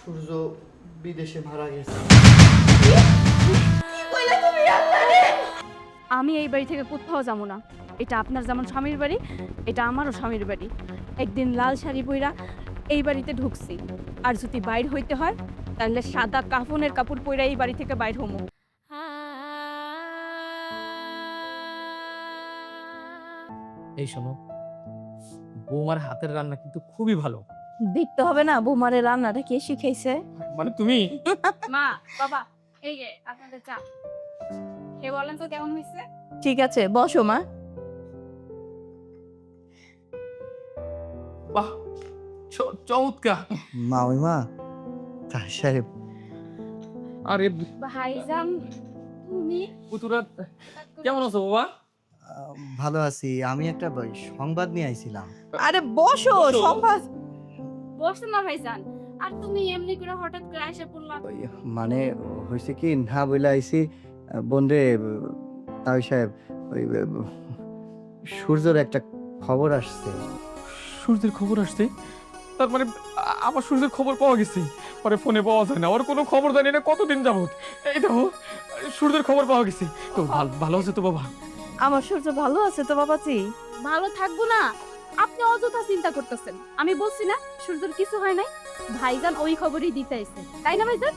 সূর্য বিদেশে মারা গেছে। আমি এই বাড়ি থেকে কোথাও যাবো না। এটা আপনার যেমন স্বামীর বাড়ি, এটা আমারও স্বামীর বাড়ি। একদিন লাল শাড়ি পইরা এই বাড়িতে ঢুকছি, আর যদি বাইর হইতে হয় তাহলে সাদা কাফনের কাপড় পইরা এই বাড়ি থেকে বাইর হমু। এই শোনো, বৌমার হাতের রান্না কিন্তু খুবই ভালো। দেখতে হবে না বৌমারে রান্নাটা কে শিখাইছে? মানে তুমি মা বাবা, এই যে আপনাদের চা। কে বলেন তো কেমন হয়েছে? ঠিক আছে, বসো মা। বাহ, চমৎকার। মামিমা, তাই সাহেব, আরে ভাইজান, তুমি পুতুরা কেমন আছো বাবা? ভালো আছি। আমি একটা সংবাদ নিয়ে আইছিলাম। আরে বসো, বসো। সংবাদ। বসো না ভাইজান। আর তুমি এমনি করে হঠাৎ করে এসে পড়লা? মানে হয়েছে কি, না বলে আইছি বন্ধে। তাই সাহেব, ওই সূর্যর একটা খবর আসছে। সূর্যের খবর আসছে? তার মানে আমার সূর্যের খবর পাওয়া গেছে, পরে ফোনে পাওয়া যায় না, ওর কোনো খবর জানি না কতদিন যাবত। এই দেখো, সূর্যের খবর পাওয়া গেছে। তো ভালো আছে তো বাবা? আমার সূর্য ভালো আছে তো বাবাজি। ভালো থাকবো না? আপনি অযথা চিন্তা করতেছেন। আমি বলছি না সূর্যের কিছু হয় নাই। ভাইজান ওই খবরই দিতে এসে, তাই না ভাইজান?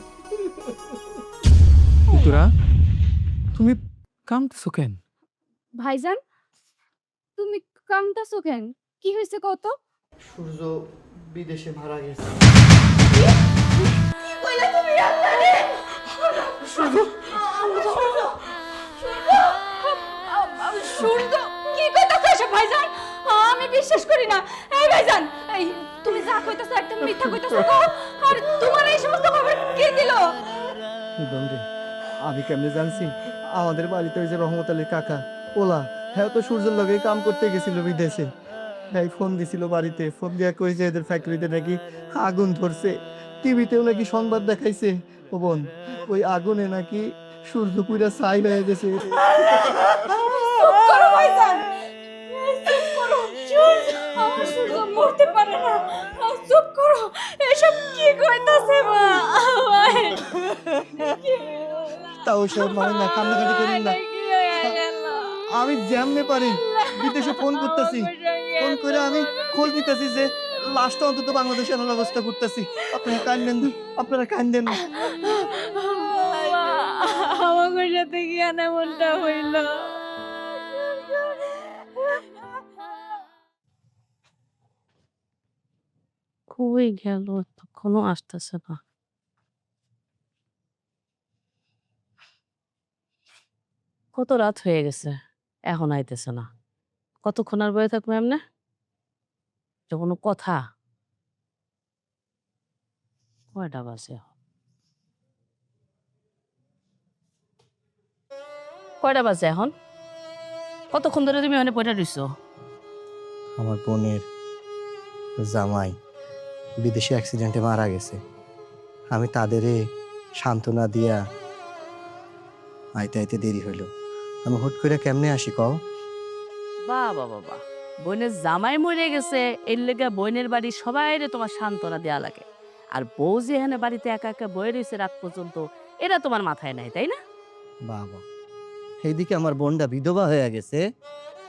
পুতুরা, তুমি কাঁদতেছো কেন? ভাইজান, তুমি কামতাছো কেন? কি হয়েছে কত? সূর্য বিদেশে মারা গেছে। সূর্য কি কইতাছো এসব ভাইজান? আমি বিশ্বাস করি না। এই ভাইজান, এই তুমি যা কইতাছো একদম মিথ্যা কইতাছো তো। আর তোমার এই সমস্ত খবর কে দিল? বন্ধে, আমি কেমনে জানছি? আমাদের বাড়িতে ওই যে রহমত আলীর কাকা ওলা, হ্যাঁ তো সূর্যের লগে কাম করতে গেছিল বিদেশে। হ্যাঁ ফোন দিছিল বাড়িতে, ফোন দিয়া কইছে এদের ফ্যাক্টরিতে নাকি আগুন ধরছে। টিভিতেও নাকি সংবাদ দেখাইছে। ও বোন, ওই আগুনে নাকি সূর্য পুরা ছাই হয়ে গেছে। চুপ করো ভাইজান, চুপ করো। আমার সূর্য মরতে পারে না। চুপ করো। এসব কি কইতাছে মা? তাও সব মানে না, কান্নাকাটি করেন না। কি হয়ে গেল? আমি যেমনে পারি বিদেশে ফোন করতেছি, ফোন করে আমি খোঁজ নিতেছি যে লাশটা অন্তত বাংলাদেশে আনার ব্যবস্থা করতেছি। আপনারা কান্দেন না, আপনারা কান্দেন না। আমার সাথে কি এমনটা হইল? কই গেল? এখনো আসতেছে না। কত রাত হয়ে গেছে, এখন আইতেছে না। কতক্ষণ আর বয়ে থাকবো এমনে? যে কোনো কথা? কয়টা বাজে এখন? কয়টা বাজে এখন? কতক্ষণ ধরে তুমি এখানে পড়ে রইছো? আমার বোনের জামাই বিদেশে অ্যাক্সিডেন্টে মারা গেছে। আমি তাদেরে সান্ত্বনা দিয়া আইতে আইতে দেরি হইল। আমি হুট করে কেমনে আসি কও? বাবা বাবা, বোনের জামাই মরে গেছে, এর লেগে বোনের বাড়ি সবাই তোমার সান্ত্বনা দেয়া লাগে। আর বউ যে এখানে বাড়িতে একা একা বয়ে রয়েছে রাত পর্যন্ত, এটা তোমার মাথায় নাই, তাই না? বাবা, এইদিকে আমার বোনটা বিধবা হয়ে গেছে,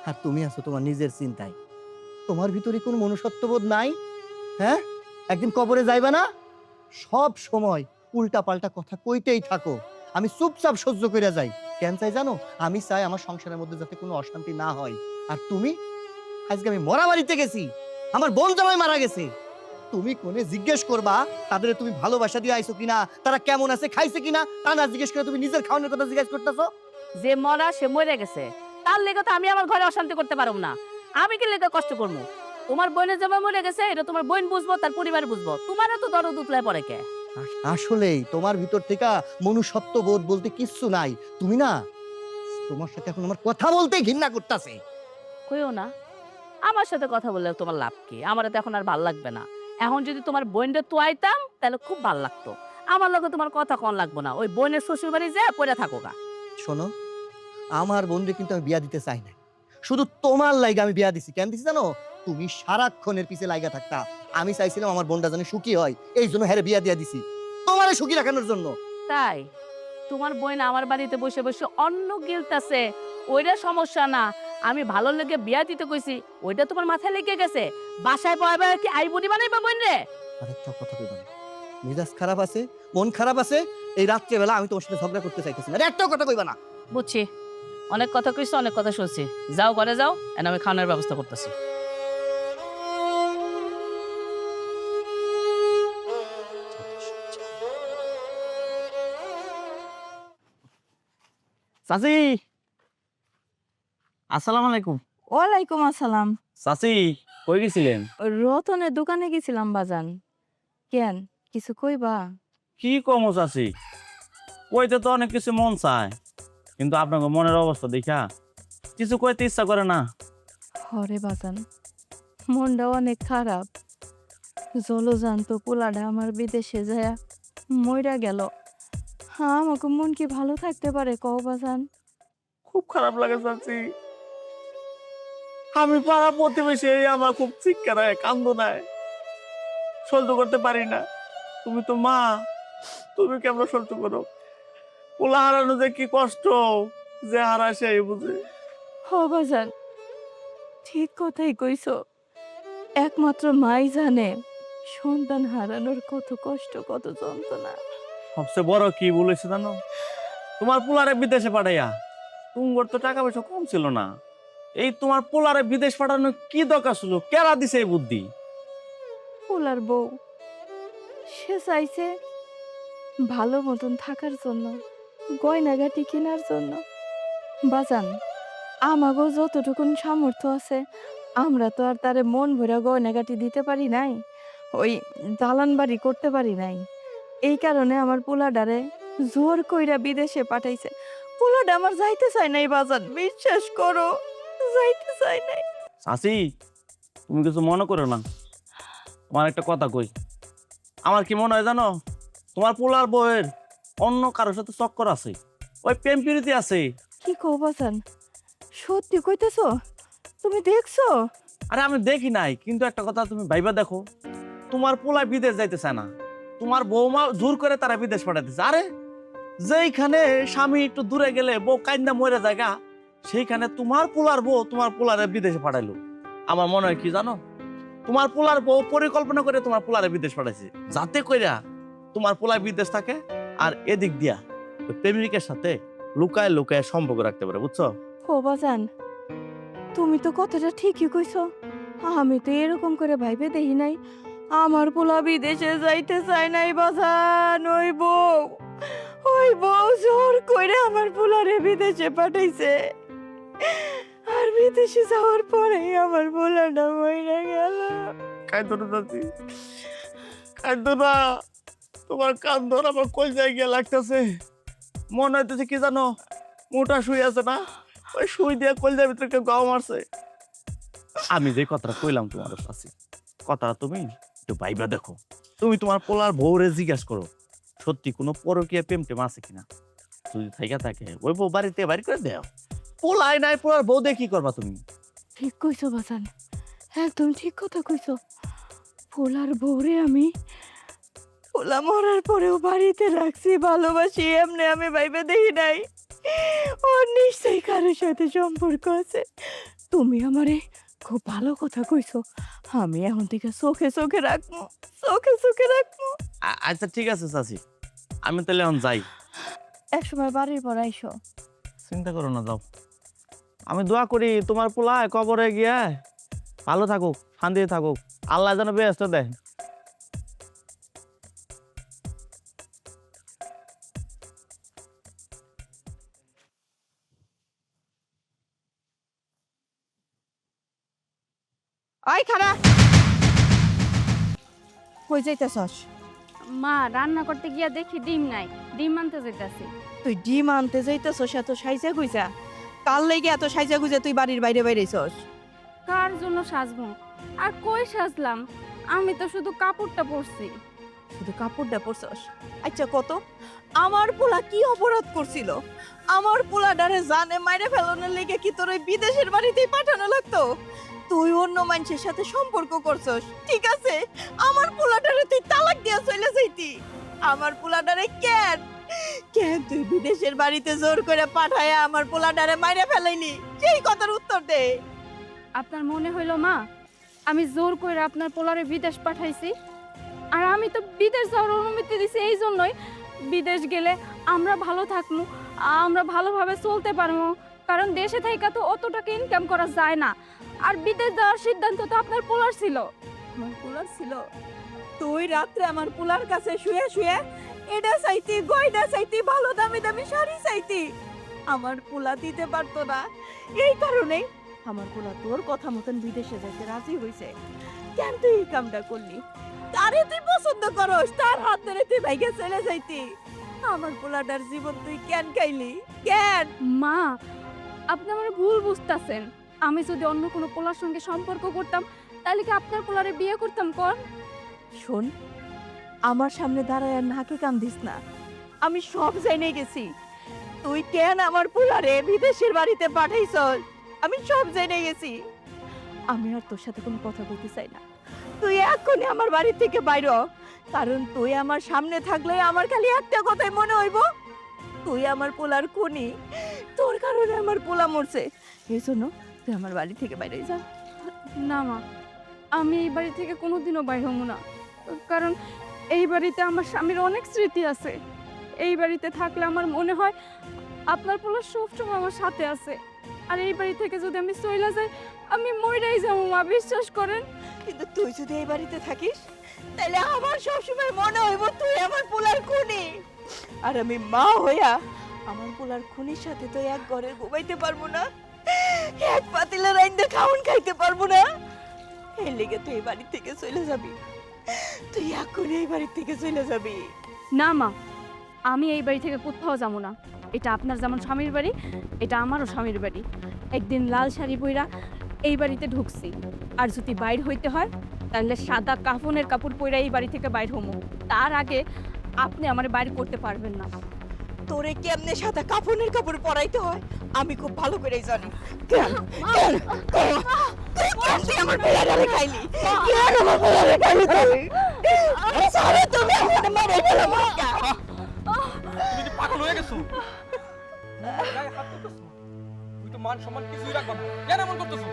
আর তুমি আছো তোমার নিজের চিন্তায়। তোমার ভিতরে কোনো মনুষ্যত্ববোধ নাই? হ্যাঁ, একদিন কবরে যাইবা না? সব সময় উল্টা পাল্টা কথা কইতেই থাকো। আমি চুপচাপ সহ্য করে যাই। কেন চাই জানো? আমি চাই আমার সংসারের মধ্যে যাতে কোনো অশান্তি না হয়। আর তুমি, আজকে আমি মরা বাড়িতে গেছি, আমার বোন জামাই মারা গেছে, তুমি কোনে জিজ্ঞেস করবা তাদের তুমি ভালোবাসা দিয়ে আইছো কিনা, তারা কেমন আছে, খাইছে কিনা, তা না জিজ্ঞেস করে তুমি নিজের খাওয়ানোর কথা জিজ্ঞেস করতেছো। যে মরা সে মরে গেছে, তার লেগে তো আমি আমার ঘরে অশান্তি করতে পারব না। আমি কি লেগে কষ্ট করবো? তোমার বোনের জামাই মরে গেছে, এটা তোমার বোন বুঝবো, তার পরিবার বুঝবো। তোমারও তো দরদ উতলায় পড়ে কে? আসলেই তোমার ভিতর থেকে মনুষ্যত্ব বোধ বলতে কিচ্ছু নাই। তুমি না, তোমার সাথে এখন আমার কথা বলতে ঘৃণা করতেছে। কইও না, আমার সাথে কথা বললে তোমার লাভ কি? আমার তো এখন আর ভাল লাগবে না। এখন যদি তোমার বোনটা তোয়াইতাম তাহলে খুব ভাল লাগতো। আমার লগে তোমার কথা কন লাগবো না। ওই বোনের শ্বশুর বাড়ি যা পড়ে থাকো গা। শোনো, আমার বোনকে কিন্তু আমি বিয়া দিতে চাই না। শুধু তোমার লাইগা আমি বিয়া দিছি। কেন দিছি জানো? তুমি সারাক্ষণের পিছে লাইগা থাকতা, আমি চাইছিলাম আমার বোনটা যেন সুখী হয়, এই জন্য হ্যারে বিয়া দিয়া দিছি তোমারে সুখী রাখানোর জন্য। তাই তোমার বোন আমার বাড়িতে বসে বসে অন্ন গিলতাছে, ওইটা সমস্যা না। আমি ভালো লেগে বিয়া দিতে কইছি, ওইটা তোমার মাথায় লেগে গেছে। বাসায় পাইবা কি আইবনি বানাইবা বোন রে? আর একটা কথা কইবা না, মেজাজ খারাপ আছে, মন খারাপ আছে, এই রাত্রেবেলা আমি তোমার সাথে ঝগড়া করতে চাইতেছি না, আর একটাও কথা কইবা না। বুঝছি, অনেক কথা কইছো, অনেক কথা শুনছি। যাও ঘরে যাও, এন্ড আমি খাওয়ানোর ব্যবস্থা করতেছি। চাচি, আসসালামু আলাইকুম। ওয়ালাইকুম আসসালাম। চাচি, কই গেছিলেন? রতনের দোকানে গেছিলাম বাজান। কেন, কিছু কইবা? কি কম চাচি, কইতে তো অনেক কিছু মন চায়, কিন্তু আপনাকে মনের অবস্থা দেখা কিছু কইতে ইচ্ছা করে না। হরে বাজান, মনটা অনেক খারাপ। জলজান্ত পোলাটা আমার বিদেশে যায় মইরা গেল। হ্যাঁ, আমাকে মন কি ভালো থাকতে পারে কও বাজান? খুব খারাপ লাগে চাচি। আমি পাড়া প্রতিবেশী আমার খুব চিৎকার কান্দনায় সহ্য করতে পারি না। তুমি তো মা, তুমি কেমন সহ্য করো? পোলা হারানো যে কি কষ্ট, যে হারায় সেই বুঝে। হ বাজান, ঠিক কথাই কইছো। একমাত্র মাই জানে সন্তান হারানোর কত কষ্ট, কত যন্ত্রণা। সবচেয়ে বড় কি বলেছে জানো? তোমার পোলারে বিদেশে পাঠাইয়া, তোমার তো টাকা পয়সা কম ছিল না, এই তোমার পোলারে বিদেশ পাঠানো কি দরকার ছিল? কেরা দিছে এই বুদ্ধি? পোলার বউ সে চাইছে ভালো মতন থাকার জন্য, গয়নাগাটি কেনার জন্য। বাজান, আমাগো যতটুকুন সামর্থ্য আছে আমরা তো আর তারে মন ভরা গয়নাগাটি দিতে পারি নাই, ওই দালান বাড়ি করতে পারি নাই। এই কারণে আমার পোলাডারে জোর কইরা বিদেশে পাঠাইছে। পোলাডা আমার যাইতে চায় নাই বাজান, বিশ্বাস করো, যাইতে চায় নাই। চাচি, তুমি কিছু মনে করো না, আমার একটা কথা কই। আমার কি মনে হয় জানো? তোমার পোলার বউয়ের অন্য কারোর সাথে চক্কর আছে, ওই প্রেম প্রীতি আছে। কি কও বাজান, সত্যি কইতেছো? তুমি দেখছো? আরে আমি দেখি নাই, কিন্তু একটা কথা তুমি ভাইবা দেখো, তোমার পোলা বিদেশ যাইতে চায় না, তোমার বৌমা জোর করে তারা বিদেশ পাঠাইতেছে। আরে যেইখানে স্বামী একটু দূরে গেলে বউ কাইন্দা মরে জায়গা, সেইখানে তোমার পোলার বউ তোমার পোলারে বিদেশে পাঠাইলো। আমার মনে হয় কি জানো, তোমার পোলার বউ পরিকল্পনা করে তোমার পোলারে বিদেশ পাঠাইছে, যাতে কইরা তোমার পোলা বিদেশ থাকে আর এদিক দিয়া ওই প্রেমিকের সাথে লুকায় লুকায় সম্পর্ক রাখতে পারে, বুঝছো? ও বাজান, তুমি তো কথাটা ঠিকই কইছো। আমি তো এরকম করে ভাইবে দেখি নাই। আমার পোলা বিদেশে যাইতে চায় নাই বাজান। ওই বউ জোর করে আমার পোলারে বিদেশে পাঠাইছে। আর বিদেশে যাওয়ার পরে আমার পোলাটা মইরা গেল। কাঁদো না চাচি, কাঁদো না। তোমার কান্দন আমার কই জায়গায় লাগতেছে। মনে হইতেছে কি জানো, মোটা শুই আছে না, ওই শুই দিয়ে কলজার ভিতরে কেউ গাও মারছে। আমি যে কথাটা কইলাম তোমার চাচি, কথাটা তুমি একটু ভাইবা দেখো। তুমি তোমার পোলার বউরে জিজ্ঞাসা করো সত্যি কোনো পরকীয়া প্রেম টেম আছে কিনা। যদি থাইকা থাকে ওই বউ বাড়িতে বাড়ি করে দেও। পোলাই নাই, পোলার বউ দিয়ে কি করবা তুমি? ঠিক কইছো বাজান, একদম ঠিক কথা কইছো। পোলার বউরে আমি পোলা মরার পরেও বাড়িতে রাখছি, ভালোবাসি, এমনি আমি ভাইবে দেখি নাই। ওর নিশ্চয়ই কারোর সাথে সম্পর্ক আছে। তুমি আমারে খুব ভালো কথা কইছো। আমি এখন থেকে চোখে চোখে রাখবো, চোখে চোখে রাখবো। আচ্ছা ঠিক আছে চাচি, আমি তাহলে এখন যাই। এক সময় বাড়ির পর আইসো। চিন্তা করো না, যাও। আমি দোয়া করি তোমার পোলায় কবরে গিয়া ভালো থাকুক, শান্তিতে থাকুক, আল্লাহ যেন বেহেশত দেয়। আই খারা, কই যাইতেছস? মা, রান্না করতে গিয়া দেখি ডিম নাই, ডিম আনতে যাইতাছি। তুই ডিম আনতে যাইতেছস এত সাইজা গুইজা? কাল লেগে এত সাইজা গুইজা তুই বাড়ির বাইরে বাইরেছস? কার জন্য সাজবো? আর কই সাজলাম, আমি তো শুধু কাপড়টা পরছি। শুধু কাপড়টা পরছস? আচ্ছা কত, আমার পোলা কি অপরাধ করছিল? আমার পোলাডারে জানে মাইরে ফেলানোর লেগে কি তোর ওই বিদেশের বাড়িতেই পাঠানো লাগতো? তুই অন্য মানুষের সাথে সম্পর্ক করছস, ঠিক আছে? আমার পোলাডারে তুই তালাক দিয়া চলে যাইতি। আমার পোলাডারে কেন কেন তুই বিদেশের বাড়িতে জোর করে পাঠায়া আমার পোলাডারে মাইরে ফেলাইলি? সেই কথার উত্তর দে। আপনার মনে হইলো মা আমি জোর করে আপনার পোলারে বিদেশ পাঠাইছি? আর আমি তো বিদেশ যাওয়ার অনুমতি দিছি এই জন্যই, বিদেশ গেলে আমরা ভালো থাকবো, আমরা ভালোভাবে চলতে পারবো, কারণ দেশে থেকে তো অত টাকা ইনকাম করা যায় না। আর বিদেশ যাওয়ার সিদ্ধান্ত তো আপনার পোলার ছিল। আমার পোলার ছিল? তুই রাত্রে আমার পোলার কাছে শুয়ে শুয়ে এটা চাইতি, গয়না চাইতি, ভালো দামি দামি শাড়ি চাইতি। আমার পোলা দিতে পারতো না, এই কারণেই আমার পোলা তোর কথা মতন বিদেশে যাইতে রাজি হইছে। কেন তুই এই কামটা করলি? তারে তুই পছন্দ করস, তার হাত ধরে তুই ভাইকে চলে যাইতি। আমার পোলাটার জীবন তুই কেন খাইলি? কেন? মা আপনি আমার ভুল বুঝতাছেন। আমি যদি অন্য কোনো পোলার সঙ্গে সম্পর্ক করতাম তাহলে কি আপনার পোলারে বিয়ে করতাম? কর শোন, আমার সামনে দাঁড়ায় আর নাকে কান দিস না। আমি সব জেনে গেছি তুই কেন আমার পোলারে বিদেশের বাড়িতে পাঠাইছস। আমি সব জেনে গেছি। আমি আর তোর সাথে কোনো কথা বলতে চাই না। তুই এক্ষুনি আমার বাড়ি থেকে বাইর হ। কারণ তুই আমার সামনে থাকলে আমার খালি একটা কথাই মনে হইব, তুই আমার পোলার খুনি। তোর কারণে আমার পোলা মরছে, এই জন্য তুই আমার বাড়ি থেকে বাইরে যা। না মা, আমি এই বাড়ি থেকে কোনোদিনও বাইর হবো না, কারণ এই বাড়িতে আমার স্বামীর অনেক স্মৃতি আছে। এই বাড়িতে থাকলে আমার মনে হয় আপনার পোলা সবসময় আমার সাথে আছে। আর এই বাড়ি থেকে যদি আমি চলে যাই আমি মইরাই যাবো মা, বিশ্বাস করেন। কিন্তু তুই যদি এই বাড়িতে থাকিস তাহলে আমার সবসময় মনে হইব তুই আমার পোলার খুনি। আর আমি মা হইয়া আমার পোলার খুনির সাথে তো এক ঘরে ঘুমাইতে পারবো না, এক পাতিলা রাইন্দা খাওন খাইতে পারবো না। এই লেগে তুই এই বাড়ি থেকে চলে যাবি। তুই এখন এই বাড়ি থেকে চলে যাবি। না মা, আমি এই বাড়ি থেকে কোথাও যাবো না। এটা আপনার যেমন স্বামীর বাড়ি, এটা আমারও স্বামীর বাড়ি। একদিন লাল শাড়ি পইরা এই বাড়িতে ঢুকছি, আর যদি বাইর হইতে হয় তাহলে সাদা কাফনের কাপড় পইরা এই বাড়ি থেকে বাইর হমু। তার আগে আপনি আমার বাইর করতে পারবেন না। তোরে কেমনে সাদা কাফনের কাপড় পরাইতে হয় আমি খুব ভালো করেই জানি। কেন কেন তুই আমার পোলারে খাইলি? কেন আমার পোলারে খাইলি তুই? সারা তুমি আমার মারে ফেলো মাকা। তুমি কি পাগল হয়ে গেছো? গায়ে হাত দিতেছো? তুই তো মান সম্মান কিছুই রাখবা না, কেন এমন করতেছো?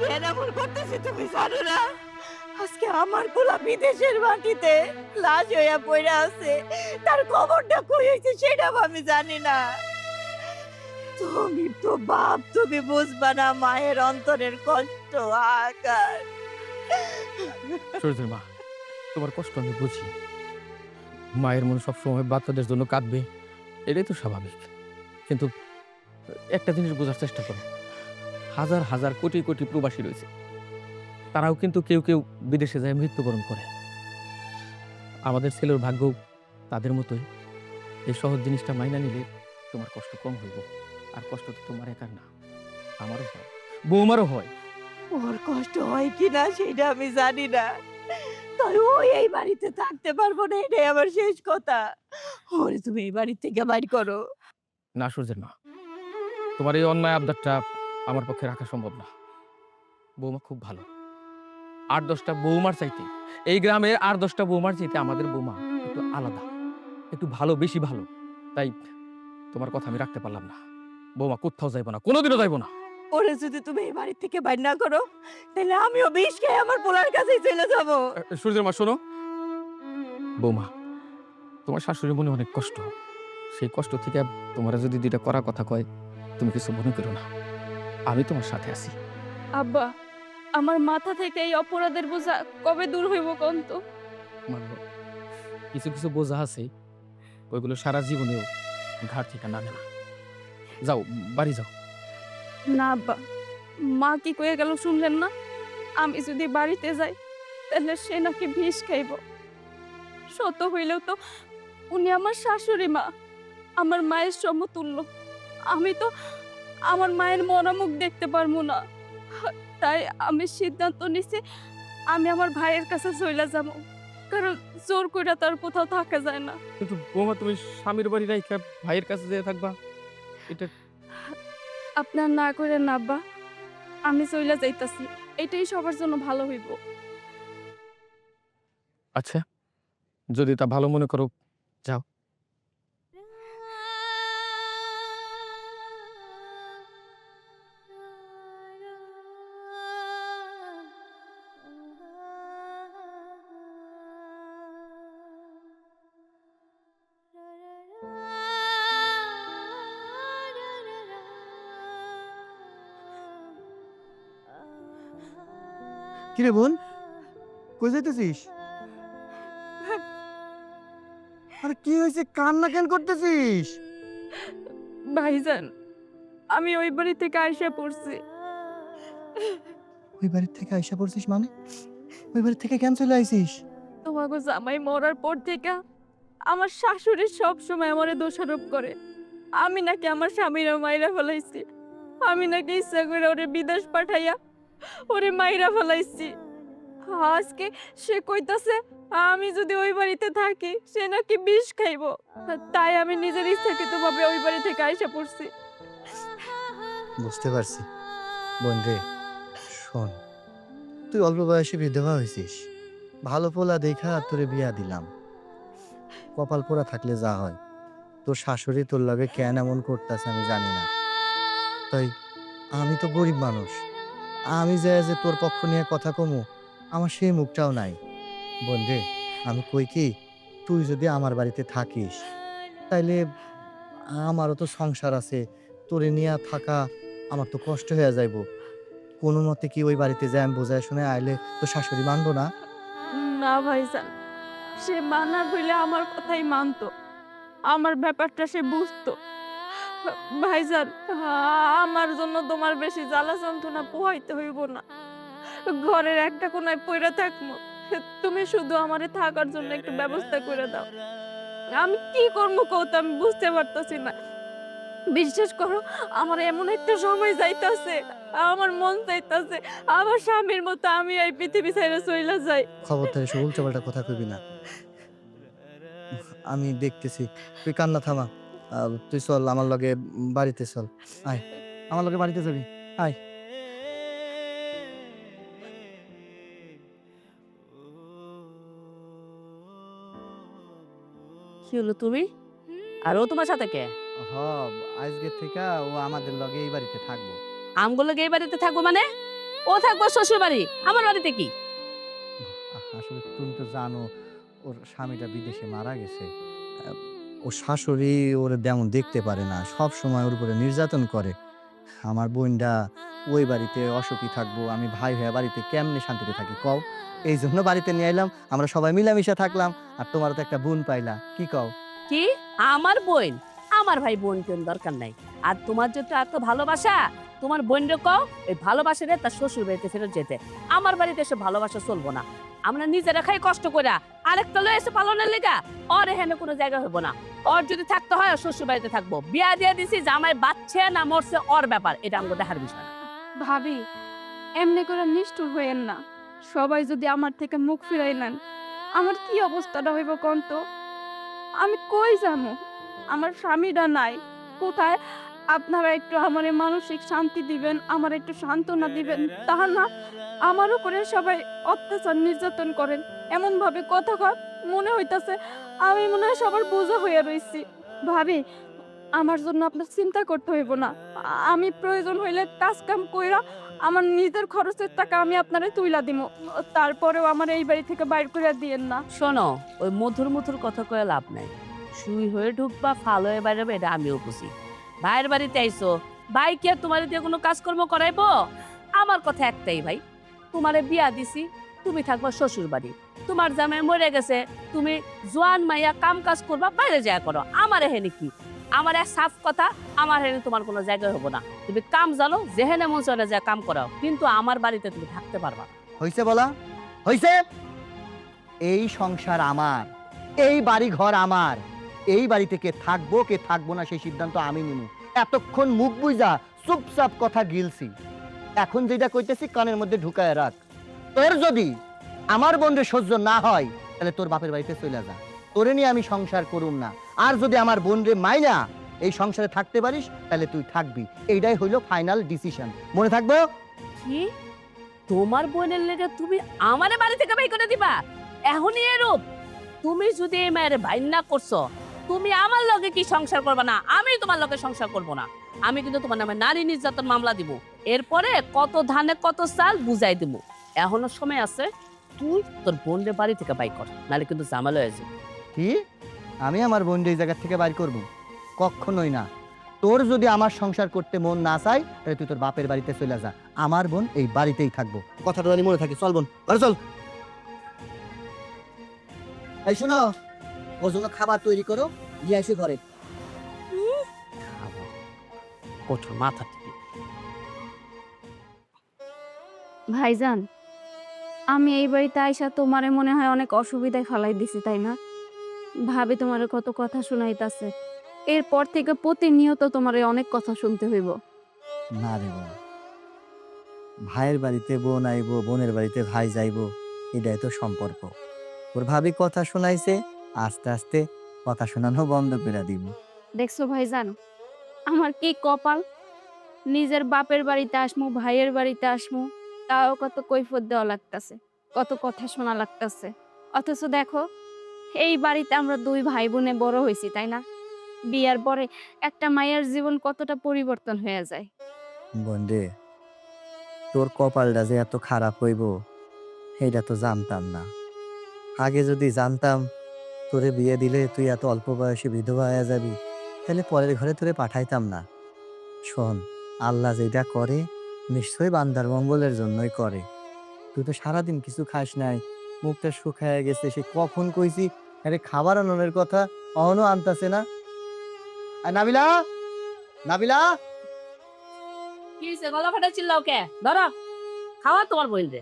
কেন এমন করতেছি তুমি জানো না? আজকে আমার পোলা বিদেশের মাটিতে লাশ হইয়া পড়ে আছে, তার খবরটা কই হইছে সেটা আমি জানি না। তুমি তো বাপ, তুমি বুঝবা না মায়ের অন্তরের কষ্ট আকার। সূর্যের মা, তোমার কষ্ট আমি বুঝি। মায়ের মন সবসময় বাচ্চাদের জন্য কাঁদবে, এটাই তো স্বাভাবিক। কিন্তু একটা জিনিস বোঝার চেষ্টা করো, হাজার হাজার কোটি কোটি প্রবাসী রয়েছে, তারাও কিন্তু কেউ কেউ বিদেশে যায় মৃত্যুবরণ করে। আমাদের ছেলের ভাগ্য তাদের মতোই। এই সহজ জিনিসটা মাইনা নিলে তোমার কষ্ট কম হইব। আর কষ্ট তো তোমার একার না, আমারও হয়, বৌমারও হয়। ওর কষ্ট হয় কিনা সেটা আমি জানি না, তবে ও এই বাড়িতে থাকতে পারবো না, এটাই আমার শেষ কথা। ওরে তুমি এই বাড়ি থেকে বাইর করো। না সূর্যের মা, তোমার এই অন্যায় আবদারটা আমার পক্ষে রাখা সম্ভব না। বৌমা খুব ভালো। 8-10টা বৌমার চাইতে, এই গ্রামের 8-10টা বৌমার চাইতে আমাদের বৌমা একটু আলাদা, একটু ভালো, বেশি ভালো। তাই তোমার কথা আমি রাখতে পারলাম না। বৌমা কোথাও যাইবো না, কোনোদিনও যাইবো না। ওরে যদি তুমি এই বাড়ি থেকে বাইর না করো তাহলে আমিও বিষ খেয়ে আমার পোলার কাছেই চলে যাবো। সূর্যের মা শোনো, বৌমা তোমার শাশুড়ি মনে অনেক কষ্ট। সেই কষ্ট থেকে তোমার যদি দুইটা করার কথা কয়, তুমি কিছু মনে করো না, আমি তোমার সাথে আছি। আব্বা, আমার মাথা থেকে এই অপরাধের বোঝা কবে দূর হইব কোন তো? মানব, কিছু কিছু বোঝা আছে, ওইগুলো সারা জীবনেও ঘাট থেকে নামে না। যাও, বাড়ি যাও। না আব্বা, মা কি কয়ে গেল শুনলেন না? আমি যদি বাড়িতে যাই তাহলে সে নাকি বিষ খাইব। সত হইলেও তো উনি আমার শাশুড়ি মা, আমার মায়ের সমতুল্য। আমি তো আমার মায়ের মরা মুখ দেখতে পারবো না। তাই আমি সিদ্ধান্ত নিছি আমি আমার ভাইয়ের কাছে চলে যাবো, কারণ জোর কইরা তার কোথাও থাকা যায় না। কিন্তু বৌমা, তুমি স্বামীর বাড়ি রাইখা ভাইয়ের কাছে যেয়ে থাকবা? এটা আপনার না করেন না আব্বা, আমি চইলা যাইতাছি, এটাই সবার জন্য ভালো হইব। আচ্ছা, যদি তা ভালো মনে করো যাও। কিরে বোন, কই যাইতেছিস? আরে কি হয়েছে, কান্না কেন করতেছিস? ভাইজান, আমি ওই বাড়ি থেকে আইসা পড়ছি। ওই বাড়ির থেকে আইসা পড়ছিস মানে? ওই বাড়ি থেকে কেন চলে আইছিস? তোমাকে জামাই মরার পর থেকে আমার শাশুড়ি সব সময় আমারে দোষারোপ করে। আমি নাকি আমার স্বামীরা মাইরা ফেলাইছি, আমি নাকি ইচ্ছা করে ওরে বিদেশ পাঠাইয়া ওরে মাইরা ফেলাইছি। আজকে সে কইতাছে আমি যদি ওই বাড়িতে থাকি সে নাকি বিষ খাইব। তাই আমি নিজের ইচ্ছাকৃতভাবে ওই বাড়ি থেকে আইসা পড়ছি। বুঝতে পারছি বোন রে। শোন, তুই অল্প বয়সে বিধবা হয়েছিস, ভালো পোলা দেখা তোরে বিয়া দিলাম। কপাল পোড়া থাকলে যা হয়, তোর শাশুড়ি তোর লগে কেন এমন করতেছে আমি জানি না। তাই আমি তো গরিব মানুষ, আমি যে তোর পক্ষ নিয়ে কথা কমু আমার সেই মুখটাও নাই। বোন রে, আমি কই কি, তুই যদি আমার বাড়িতে থাকিস তাইলে আমারও তো সংসার আছে, তোরে নিয়ে থাকা আমার তো কষ্ট হয়ে যাইব। কোনো মতে কি ওই বাড়িতে যাই আমি বোঝায় শুনে আইলে তো শাশুড়ি মানবো না? না ভাইজান, সে মানার হইলে আমার কথাই মানতো, আমার ব্যাপারটা সে বুঝতো। ভাইজান, আমার জন্য তোমার বেশি জ্বালা যন্ত্রণা পোহাইতে হইব না। ঘরের একটা কোনায় পইরা থাকবো, তুমি শুধু আমারে থাকার জন্য একটু ব্যবস্থা করে দাও। আমি কি করবো কৌতো আমি বুঝতে পারতেছি না। বিশ্বাস করো, আমার এমন একটা সময় যাইতাছে, আমার মন চাইতাছে আমার স্বামীর মতো আমি এই পৃথিবী ছেড়ে চইলা যাই। খবরদার এসব উল্টাপাল্টা কথা কইবি না, আমি দেখতেছি। তুই কান্না থামা, তুই চল আমার লগে বাড়িতে চল। আয় আমার লগে বাড়িতে যাবি, আয়। কি হলো তুমি আর ও তোমার সাথে কে? হ, আজকে থেকে ও আমাদের লগে এই বাড়িতে থাকবো। আমগুলো এই বাড়িতে থাকবো মানে? ও থাকবো শ্বশুর বাড়ি, আমার বাড়িতে কি? আসলে তুমি তো জানো ওর স্বামীটা বিদেশে মারা গেছে। ওর শাশুড়ি ওর তেমন দেখতে পারে না, সব সময় ওর উপরে নির্যাতন করে। আমার বোনটা ওই বাড়িতে অসুখী থাকবো, আমি ভাই হয়ে বাড়িতে কেমনে শান্তিতে থাকি কও? এই জন্য বাড়িতে নিয়ে এলাম, আমরা সবাই মিলামিশা থাকলাম। আর তোমারও তো একটা বোন পাইলা, কি কও? কি আমার বোন? আমার ভাই বোন কেন দরকার নাই। আর তোমার যেটা এত ভালোবাসা, তোমার বোনরে কও এই ভালোবাসারে তার শ্বশুর বাড়িতে ফেরত যেতে। আমার বাড়িতে এসে ভালোবাসা চলবো না। আমরা নিজেরা খাই কষ্ট করে, আরেকটা লয়ে এসে পালনের লেগা ওর এখানে কোনো জায়গা হইব না। ওর যদি থাকতে হয় ওর শ্বশুর বাড়িতে থাকবো। বিয়া দিয়ে দিছি, জামাই বাচ্চা না মরছে ওর ব্যাপার, এটা আমাকে দেখার বিষয় না। ভাবি, এমনি করে নিষ্ঠুর হইয়েন না। সবাই যদি আমার থেকে মুখ ফিরাই নেন, আমার কি অবস্থাটা হইব কোন তো? আমি কই যাবো? আমার স্বামীটা নাই, কোথায়? আপনারা একটু আমার মানসিক শান্তি দিবেন, আমার একটু সান্ত্বনা দিবেন। তা না, আমার উপরে সবাই অত্যাচার নির্যাতন করেন, এমন ভাবে কথা কয় মনে হইতাছে আমি মনে হয় সবার বোঝা হইয়া রইছি। ভাবি, আমার জন্য আপনার চিন্তা করতে হইব না। আমি প্রয়োজন হইলে কাজ কাম কইরা আমার নিজের খরচের টাকা আমি আপনারে তুইলা দিমু। তারপরেও আমার এই বাড়ি থেকে বাইর করে দিয়েন না। শোনো, ওই মধুর মধুর কথা কয়ে লাভ নাই। শুই হয়ে ঢুকবা, ফাল হয়ে বাইরে এটা আমিও বুঝি। ভাইয়ের বাড়িতে আইসো, ভাই কি আর তোমার দিয়ে কোনো কাজকর্ম করাইবো? আমার কথা একটাই ভাই, তোমারে বিয়া দিছি, তুমি থাকবা শ্বশুর বাড়ি। তোমার জামাই মরে গেছে, তুমি জোয়ান মাইয়া কাম কাজ করবা, বাইরে যায় করো। আমার এখানে কি? আমার এক সাফ কথা, আমার এখানে তোমার কোনো জায়গায় হবো না। তুমি কাম জানো, যেহেনে মন চলে যায় কাম করাও, কিন্তু আমার বাড়িতে তুমি থাকতে পারবা না। হইছে বলা হইছে? এই সংসার আমার, এই বাড়ি ঘর আমার, এই বাড়িতে কে থাকবো কে থাকবো না সেই সিদ্ধান্ত আমি নিব। এতক্ষণ মুখ বুঝা চুপচাপ কথা গিলছি, এখন যেটা কইতেছি কানের মধ্যে ঢুকায় রাখ। তোর যদি আমার বোনরে সহ্য না হয় তাহলে তোর বাপের বাড়িতে চলে যা, তোরে নিয়ে আমি সংসার করুম না। আর যদি আমার বোনরে মাইনা এই সংসারে থাকতে পারিস তাহলে তুই থাকবি, এইটাই হইল ফাইনাল ডিসিশন, মনে থাকবো। কি তোমার বোনের লেগে তুমি আমারে বাড়ি থেকে বাই করে দিবা? এখনই এরূপ? তুমি যদি এই মায়ের বাইর না করছো, তুমি আমার লগে কি সংসার করবা না? আমি তোমার লগে সংসার করব না। আমি কিন্তু তোমার নামে নারী নির্যাতন মামলা দিব। এরপরে কত ধানে কত চাল বুঝাই দিব। এখনো সময় আছে, তুই তোর বোনের বাড়ি থেকে বাই কর, নাহলে কিন্তু ঝামেলা হয়ে যাবে। কি আমি আমার বোন এই জায়গা থেকে বাইর করব? কখনোই না। তোর যদি আমার সংসার করতে মন না চাই তাহলে তুই তোর বাপের বাড়িতে চলে যা, আমার বোন এই বাড়িতেই থাকবো। কথাটা জানি মনে থাকে। চল বোন, ঘরে চল। এই শোনো, ওর জন্য খাবার তৈরি করো, নিয়ে আসি ঘরে। কঠোর মাথা থেকে। ভাইজান, আমি এই বাড়িতে আইসা তোমারে মনে হয় অনেক অসুবিধায় ফেলাই দিছি, তাই না? ভাবে তোমারে কত কথা শুনাইতাছে, এরপর থেকে প্রতিনিয়ত তোমারে অনেক কথা শুনতে হইব। না রে বোন, ভাইয়ের বাড়িতে বোন আইবো, বোনের বাড়িতে ভাই যাইবো, এটাই তো সম্পর্ক। ওর ভাবি কথা শোনাইছে, আস্তে আস্তে কথা শোনানো বন্ধ করে দিব। দেখছো ভাইজান, আমার কি কপাল, নিজের বাপের বাড়িতে আসমু, ভাইয়ের বাড়িতে আসমু, তাও কত কৈফত দেওয়া লাগতাছে, কত কথা শোনা লাগতাছে। অথচ দেখো, এই বাড়িতে আমরা দুই ভাই বোনে বড় হয়েছি, তাই না? বিয়ার পরে একটা মায়ের জীবন কতটা পরিবর্তন হয়ে যায়। বোন রে, তোর কপালটা যে এত খারাপ হইব এটা তো জানতাম না। আগে যদি জানতাম তোরে বিয়ে দিলে তুই এত অল্প বয়সে বিধবা হয়ে যাবি, তাহলে পরের ঘরে তোরে পাঠাইতাম না। শোন, আল্লাহ যেটা করে নিশ্চয়ই বান্দার মঙ্গলের জন্যই করে। তুই তো সারাদিন কিছু খাস নাই, মুখটা শুকায় গেছে, সে কখন কইছি আরে খাবার আননের কথা, অহনো আনতাছে না। আর নাবিলা, নাবিলা, কি হইছে? গলা ফাটা চিল্লাও কে? ধরো, খাওয়া তোমার বইল দে।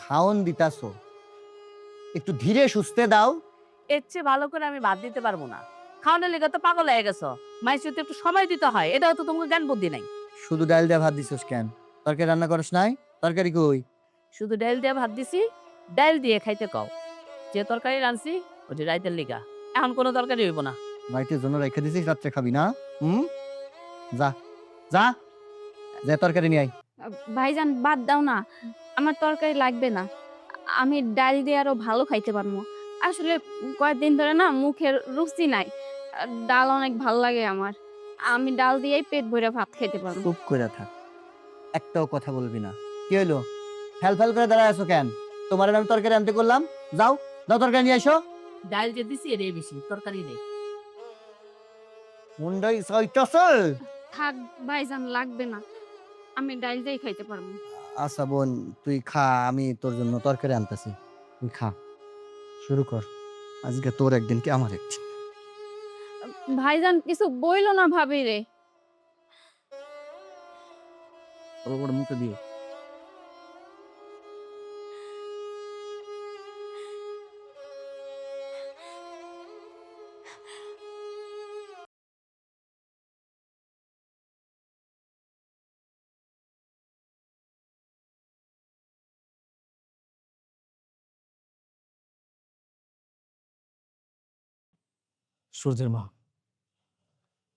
খাওন দিতাছো, একটু ধীরে সুস্থে দাও। এর চেয়ে ভালো করে আমি ভাত দিতে পারবো না। খাওয়ানোর লেগে তো পাগল হয়ে গেছো। মাইসুতে একটু সময় দিতে হয়, এটাও তো তোমাকে জ্ঞান বুদ্ধি নাই। শুধু ডাল দিয়ে ভাত দিছিস কেন? তরকারি রান্না করস নাই? তরকারি কই? শুধু ডাল দিয়ে ভাত দিছি, ডাল দিয়ে খাইতে কও। যে তরকারি রাঁধছি ওটি রাইতের লিগা, এখন কোনো তরকারি হইব না। রাইতের জন্য রেখে দিছিস, রাত্রে খাবি না? যা যা, যে তরকারি নিয়ে আই। ভাইজান বাদ দাও না, আমার তরকারি লাগবে না, আমি ডাল দিয়ে আরো ভালো খাইতে পারবো। আসলে কয়েকদিন ধরে না মুখের রুচি নাই, আর ডাল অনেক ভালো লাগে আমার, আমি ডাল দিয়েই পেট ভরে ভাত খাইতে পারবো। চুপ করে থাক, একটাও কথা বলবি না। কি হইলো? ফেল ফেল করে দাঁড়ায় আছো কেন? তোমার আমি তরকারি আনতে করলাম, যাও যাও তরকারি নিয়ে আসো। ডাল যে দিছি এর বেশি, তরকারি নেই। মুন্ডাই সইতাছে। থাক ভাইজান, লাগবে না, আমি ডাল দিয়েই খাইতে পারবো। আচ্ছা বোন, তুই খা, আমি তোর জন্য তরকারি আনতেছি, তুই খা, শুরু কর। আজকে তোর একদিন কি আমার একদিন। ভাইজান কিছু বইলো না ভাবি রে। ওর মুখে দিয়ে সূর্যের মা,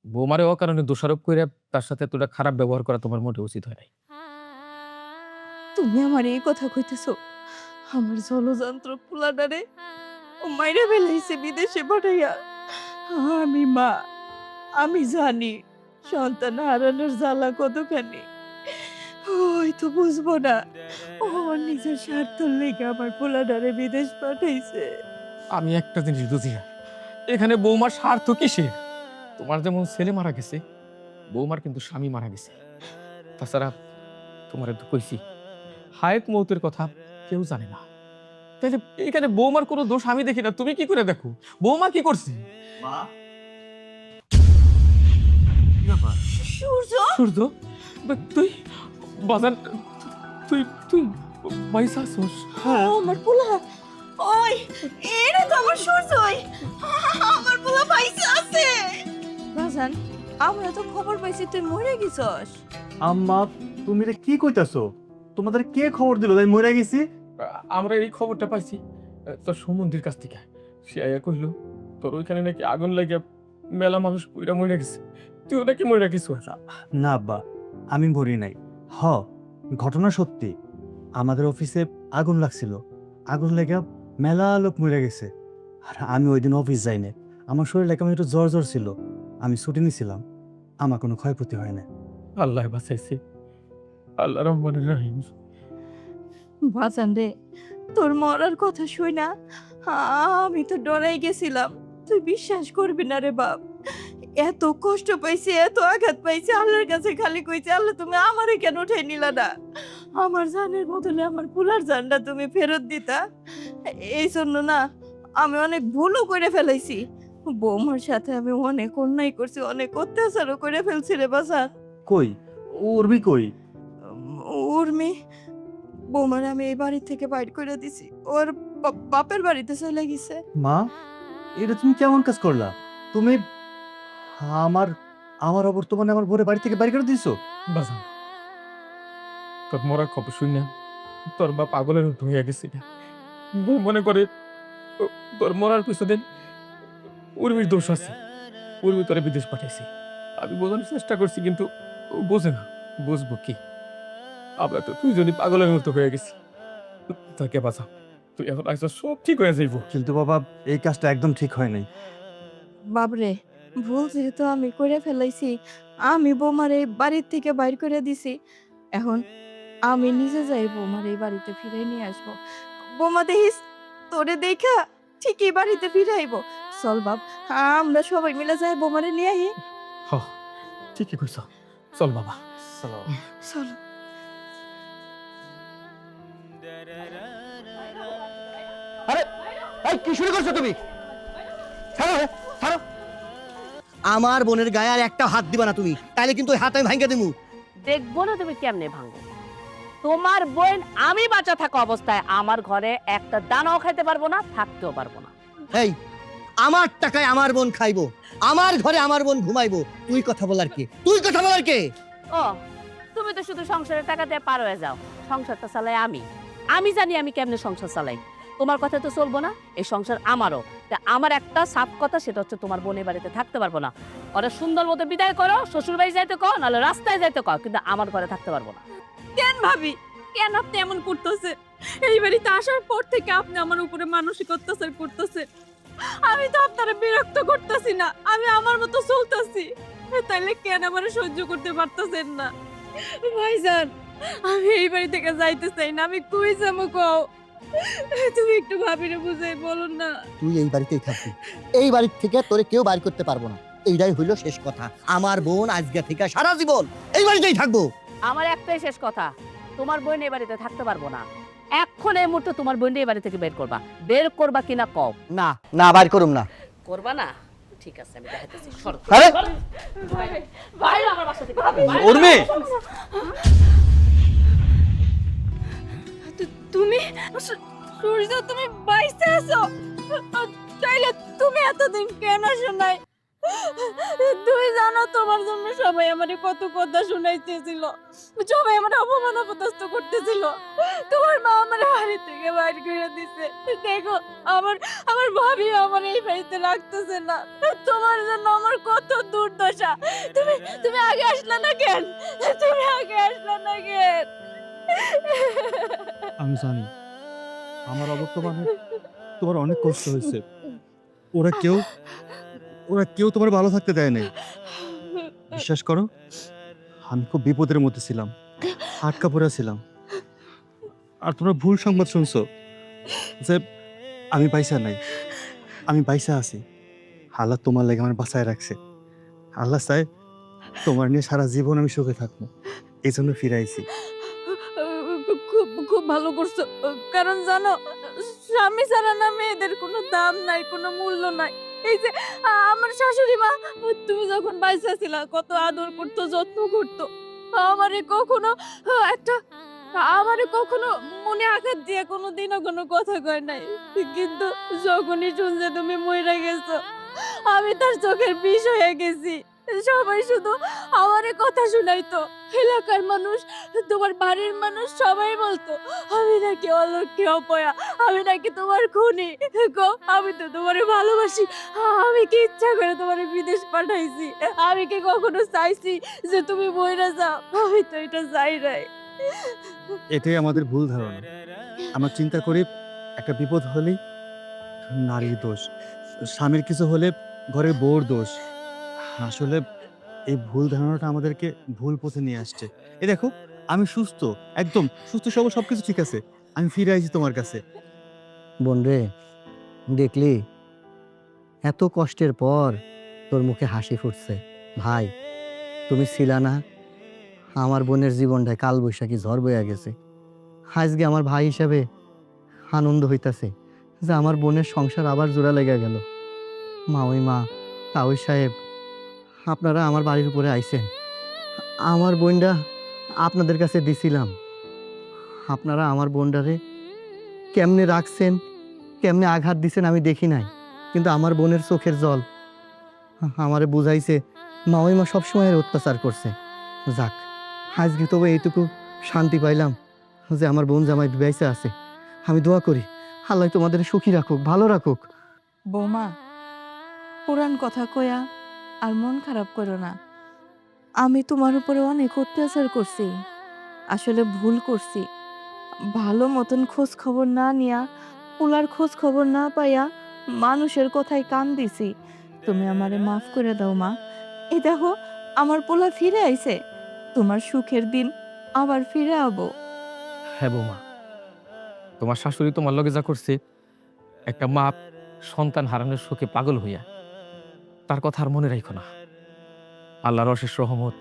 বৌমারে অকারণে দোষারোপ করে তার সাথে এতটা খারাপ ব্যবহার করা তোমার মোটে উচিত হয় নাই। তুমি আমার এই কথা কইতেছো? আমার জলযন্ত্র পোলাডারে ও মাইরে ফেলাইছে বিদেশে পাঠাইয়া। আমি মা, আমি জানি সন্তান হারানোর জ্বালা কতখানি। ওই তো বুঝবো না, ও আমার নিজের স্বার্থের লেগে আমার পোলাডারে বিদেশ পাঠাইছে। আমি একটা জিনিস বুঝি না, এখানে বৌমার স্বার্থ কিসে? তোমার যেমন ছেলে মারা গেছে, বৌমার কিন্তু স্বামী মারা গেছে। তাছাড়া তোমার তো কইছি হায়াত মৌতের কথা কেউ জানে না, তাহলে এখানে বৌমার কোনো দোষ আমি দেখি না। তুমি কি করে দেখো বৌমা কি করছে? সূর্য, সূর্য, তুই বাজার, তুই তুই পয়সা আসোস? ও আমার পোলা, ওই এরে তো আমার সূর্যই, আমার পোলা পয়সা আছে। বাজান, আমরা তো খবর পাইছি তুই মরে গেছস। আম্মা, তুমি রে কি কইতাছো? তোমাদের কে খবর দিল তাই মরে গেছি? আমরা এই খবরটা পাইছি তোর সমুদ্রের কাছ থেকে। সে আয়া কইল তোর ওইখানে নাকি আগুন লাগে মেলা মানুষ পুইরা মরে গেছে, তুইও নাকি মরে গেছিস? না আব্বা, আমি মরি নাই। হ, ঘটনা সত্যি। আমাদের অফিসে আগুন লাগছিল, আগুন লেগে মেলা লোক মরে গেছে। আর আমি ওই দিন অফিস যাই না, আমার শরীরে কেমন একটু জ্বর জ্বর ছিল, আমি ছুটি নিছিলাম, আমার কোনো ক্ষয়ক্ষতি হয় না। আল্লাহ বাঁচাইছে, আল্লাহ রহমানুর রহিম। বাজান রে, তোর মরার কথা শুই না আমি তো ডরাই গেছিলাম। তুই বিশ্বাস করবি না রে বাপ, এত কষ্ট পাইছি, এত আঘাত পাইছি, আল্লাহর কাছে খালি কইছি, আল্লাহ তুমি আমারে কেন উঠাই নিলা না? আমার জানের বদলে আমার পুলার জানটা তুমি ফেরত দিতা। এই জন্য না আমি অনেক ভুলও করে ফেলাইছি। বৌমার সাথে আমি অনেক অন্যায় করছি, অনেক অত্যাচারও করে ফেলছি রে বাজান। কই উর্মি কই? উর্মি বৌমার আমি এই বাড়ি থেকে বাইর করে দিছি, ওর বাপের বাড়িতে চলে গেছে। মা, এটা তুমি কেমন কাজ করলা? তুমি আমার আমার অবর্তমানে আমার বোরে বাড়ি থেকে বাড়ি করে দিছো? বাজান, তোর মরার খবর শুন না, তোর বাপ পাগলের মতো হয়ে গেছিল। বউ মনে করে তোর মরার পিছনে উর্মির দোষ আছে, উর্মি তোরে বিদেশ পাঠাইছি। আমি বোঝানোর চেষ্টা করছি, কিন্তু ও বোঝে না। বুঝবো কি, আমরা তো তুই যদি পাগলের মতো হয়ে গেছি। তাকে বাঁচা, তুই এখন আসলে সব ঠিক হয়ে যাইব। কিন্তু বাবা, এই কাজটা একদম ঠিক হয় নাই। বাবরে, ভুল যেহেতু আমি করে ফেলাইছি, আমি বৌমার এই বাড়ির থেকে বাইর করে দিছি, এখন আমি নিজে যাই বৌমার এই বাড়িতে ফিরে নিয়ে আসবো। বৌমা দেখিস, তোরে দেখা ঠিকই বাড়িতে ফিরে আইবো। চল বাপ, আমরা সবাই মিলে যাই বৌমারে নিয়ে আই। হ, ঠিকই কইছ, চল বাবা। চলো। চলো। আরে এই কি শুরু করছো তুমি? ছাড়ো রে, ছাড়ো। আমার বোনের গায়ে আর একটা হাত দিবা না তুমি, তাইলে কিন্তু ওই হাত আমি ভাঙিয়ে দেবো। দেখবো না তুমি কেমনে ভাঙো। তোমার বোন আমি বাঁচা থাকা অবস্থায় আমার ঘরে একটা দানাও খাইতে পারবো না, থাকতেও পারবো না। এই আমার টাকায় আমার বোন খাইবো, আমার ঘরে আমার বোন ঘুমাইবো, তুই কথা বলার কে? তুই কথা বলার কে? ও, তুমি তো শুধু সংসারের টাকা দিয়ে পার হয়ে যাও, সংসারটা চালাই আমি। আমি জানি আমি কেমনে সংসার চালাই। তোমার কথা তো চলবো না, এই সংসার আমারও। তা আমার একটা সাফ কথা, সেটা হচ্ছে তোমার বোনের বাড়িতে থাকতে পারবো না। ওরা সুন্দর মতো বিদায় করো, শ্বশুর বাড়ি যাইতে কও, নাহলে রাস্তায় যাইতে কও, কিন্তু আমার ঘরে থাকতে পারবো না। কেন ভাবি, কেন আপনি এমন করতেছেন? এই বাড়িতে আসার পর থেকে আপনি আমার উপরে মানসিক অত্যাচার করতেছেন। আমি তো আপনারা বিরক্ত করতেছি না, আমি আমার মতো চলতেছি, তাইলে কেন আমার সহ্য করতে পারতেছেন না? ভাইজান, আমি এই বাড়ি থেকে যাইতে চাই না, আমি কই যাবো কও? তুমি একটু ভাবিরে বুঝাই বলুন না। তুই এই বাড়িতেই থাকবি, এই বাড়ির থেকে তোরে কেউ বাইর করতে পারবো না, এইটাই হইল শেষ কথা। আমার বোন আজকে থেকে সারা জীবন এই বাড়িতেই থাকবো। আমার একটাই শেষ কথা, তোমার বোন এই বাড়িতে থাকতে পারবো না। এখন এই মুহূর্তে তোমার বোন এই বাড়ি থেকে বের করবা। বের করবা কিনা কও। না না, বাইর করুম না। করবা না? ঠিক আছে, আমি দেখাইতেছি। সরো। আরে বাইরে আমার বাসা থেকে। উর্মি, তুমি সূর্য, তুমি বাইসে আছো? তাইলে তুমি এতদিন কেন শোনাই? তুই জানো তোমার জন্য সবাই আমারে কত কথা শুনাইতেছিল, সবাই আমার অপমান অপদস্থ করতেছিল। তোমার মা আমার বাড়ি থেকে বাইর করে দিছে। দেখো, আমার আমার ভাবি আমার এই বাড়িতে রাখতেছে না। তোমার জন্য আমার কত দুর্দশা। তুমি তুমি আগে আসলা না কেন? তুমি আগে আসলা না কেন? আমি জানি আমার অবর্তমানে তোমার অনেক কষ্ট হয়েছে। ওরা কেউ তোমার ভালো থাকতে দেয় নাই। বিশ্বাস করো, আমি খুব বিপদের মধ্যে ছিলাম, আটকা পড়ে ছিলাম। আর তোমরা ভুল সংবাদ শুনছো যে আমি পয়সা নাই। আমি পয়সা আছি, আল্লাহ তোমার লেগে আমার বাঁচায় রাখছে। আল্লাহ চাই তোমার নিয়ে সারা জীবন আমি সুখে থাকবো, এই জন্য ফিরাইছি। খুব খুব ভালো করছো, কারণ জানো স্বামী ছাড়া না মেয়েদের কোনো দাম নাই, কোনো মূল্য নাই। এই যে আমার শাশুড়ি মা, তুমি যখন বাইসা ছিলা কত আদর করতো, যত্ন করতো। আমারে কখনো মনে আঘাত দিয়ে কোনোদিনও কোনো কথা কয় নাই, কিন্তু যখনই শুনছে তুমি মইরা গেছো, আমি তার চোখের বিষ হয়ে গেছি। সবাই শুধু আমারে কথা শুনাইতো, এলাকার মানুষ তোমার বাড়ির মানুষ সবাই বলতো আমি নাকি অলক্ষী অপয়া, আমি নাকি তোমার খুনি। গো, আমি তো তোমারে ভালোবাসি, আমি কি ইচ্ছা করে তোমারে বিদেশ পাঠাইছি? আমি কি কখনো চাইছি যে তুমি বইরা যাও? আমি তো এটা চাই নাই। এটাই আমাদের ভুল ধারণা। আমরা চিন্তা করি একটা বিপদ হলেই নারীর দোষ, স্বামীর কিছু হলে ঘরের বউর দোষ। আসলে এই ভুল ধারণাটা আমাদেরকে ভুল পথে নিয়ে আসছে। এ দেখো, আমি সুস্থ, একদম সুস্থ সবল, সবকিছু ঠিক আছে। আমি ফিরে আইছি তোমার কাছে। বোন রে, দেখলি এত কষ্টের পর তোর মুখে হাসি ফুটছে। ভাই, তুমি ছিলা না, আমার বোনের জীবনটায় কাল বৈশাখী ঝড় বইয়া গেছে। আজকে আমার ভাই হিসাবে আনন্দ হইতাছে যে আমার বোনের সংসার আবার জোড়া লেগে গেল। মাওই মা, তাওই সাহেব, আপনারা আমার বাড়ির উপরে আইছেন। আমার বোনটা আপনাদের কাছে দিছিলাম। আপনারা আমার বোনটারে কেমনে রাখছেন, কেমনে আঘাত দিছেন আমি দেখি নাই, কিন্তু আমার বোনের চোখের জল আমারে বুঝাইছে মাওই মা সবসময় এর অত্যাচার করছে। যাক, আজকে তবে এইটুকু শান্তি পাইলাম যে আমার বোন জামাই বেঁচে আছে। আমি দোয়া করি আল্লাহ তোমাদের সুখী রাখুক, ভালো রাখুক। বৌমা, পুরান কথা কয়া আর মন খারাপ করো না। আমি তোমার উপরে অনেক অত্যাচার করছি, আসলে ভুল করছি। ভালো মতন খোঁজ খবর না নিয়া, পোলার খোঁজ খবর না পাইয়া মানুষের কথায় কান দিছি। তুমি আমারে মাফ করে দাও মা। এই দেখো, আমার পোলা ফিরে আইছে। তোমার সুখের দিন আবার ফিরে আবো। হ্যাঁ বৌমা, তোমার শাশুড়ি তোমার লগে যা করছে, একটা মা সন্তান হারানোর শোকে পাগল হইয়া, তার কথা আর মনে রাখো না। আল্লাহর অশেষ রহমত,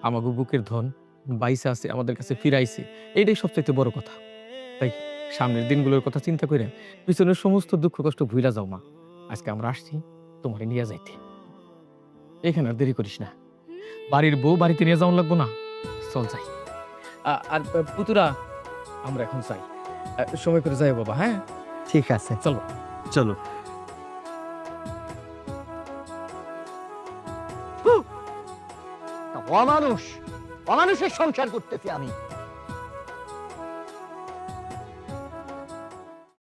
আমাগো বুকের ধন বাইসে আছে, আমাদের কাছে ফিরাইছে, এইটাই সবচাইতে বড় কথা। তাই সামনের দিনগুলোর কথা চিন্তা করে পিছনের সমস্ত দুঃখ কষ্ট ভুইলা যাও মা। আজকে আমরা আসছি তোমারে নিয়ে যাইতে। এখানে আর দেরি করিস না, বাড়ির বউ বাড়িতে নিয়ে যাওয়া লাগবো না, চল যাই। আর পুতুরা, আমরা এখন যাই, সময় করে যাই বাবা। হ্যাঁ, ঠিক আছে, চলো। চলো। অমানুষ, অমানুষের সংসার করতেছি আমি।